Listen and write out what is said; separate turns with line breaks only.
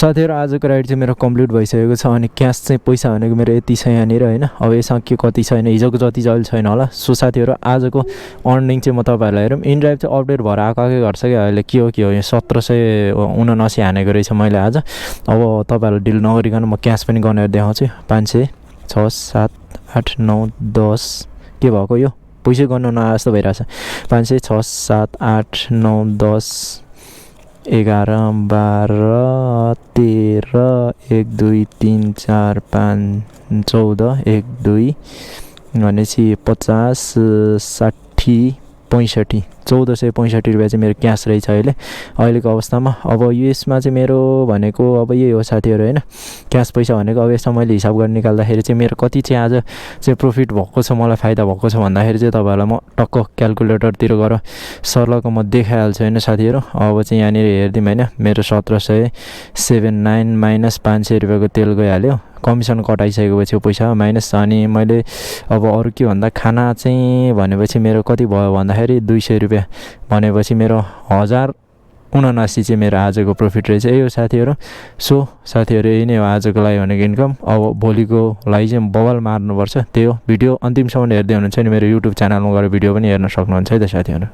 साथीहरु आजको राइड चाहिँ मेरो कम्प्लिट भइसकेको छ अनि क्यास चाहिँ पैसा भनेको मेरो यति छ यहाँनिर हैन। अब यसमा के कति छैन हिजोको जति जहिले छैन होला। सो साथीहरु आजको अर्निङ चाहिँ म तपाईहरुलाई हेरौँ। इनड्राइभ चाहिँ अपडेट भएर आएकै गर्छ कि अहिले के हो यो 1779 हानेको रहेछ मैले आज। अब तपाईहरुले डिल नगरिकन म क्यास पनि गनेर देखाउँछु। 500 6 7 8 9 10 के भएको यो पैसा गर्नु नआए जस्तो भइरहेछ। 500 6 7 8 9 10 11 12 13 1 2 3 4 5 14 1 2 भनेपछि 50 60 65 1465 रुपैयाँ चाहिँ मेरो क्यास रहेछ अहिलेको अवस्थामा। अब यसमा चाहिँ मेरो भनेको अब यही हो साथीहरु हैन। क्यास पैसा भनेको अब यसमा मैले हिसाब गर्न निकाल्दाखेरि चाहिँ मेरो कति चाहिँ आज चाहिँ प्रफिट भएको छ मलाई फाइदा भएको छ भन्दाखेरि चाहिँ तपाईहरुलाई म टक्क क्याल्कुलेटरतिर गएर सर्लको म देखाइहाल्छु हैन साथीहरु। अब चाहिँ यहाँनिर हेर्दिम हैन मेरो 1779 माइनस 500 रुपैयाँको तेल गइहाल्यो। कमिसन कटाइसकेपछि पैसा माइनस। अनि मैले अब अरु के भन्दा खाना चाहिँ भनेपछि मेरो कति भयो भन्दाखेरि 200 रुपैयाँ भनेपछि मेरो 1079 चाहिँ मेरो आजको प्रफिट रहेछ। यही हो साथीहरु। सो साथीहरु यही नै हो आजको लागि भनेको इन्कम। अब भोलिको लागि चाहिँ बवाल मार्नुपर्छ। त्यही हो। भिडियो अन्तिमसम्म हेर्दै हुनुहुन्छ नि मेरो युट्युब च्यानलमा गएर भिडियो पनि हेर्न सक्नुहुन्छ है त साथीहरु।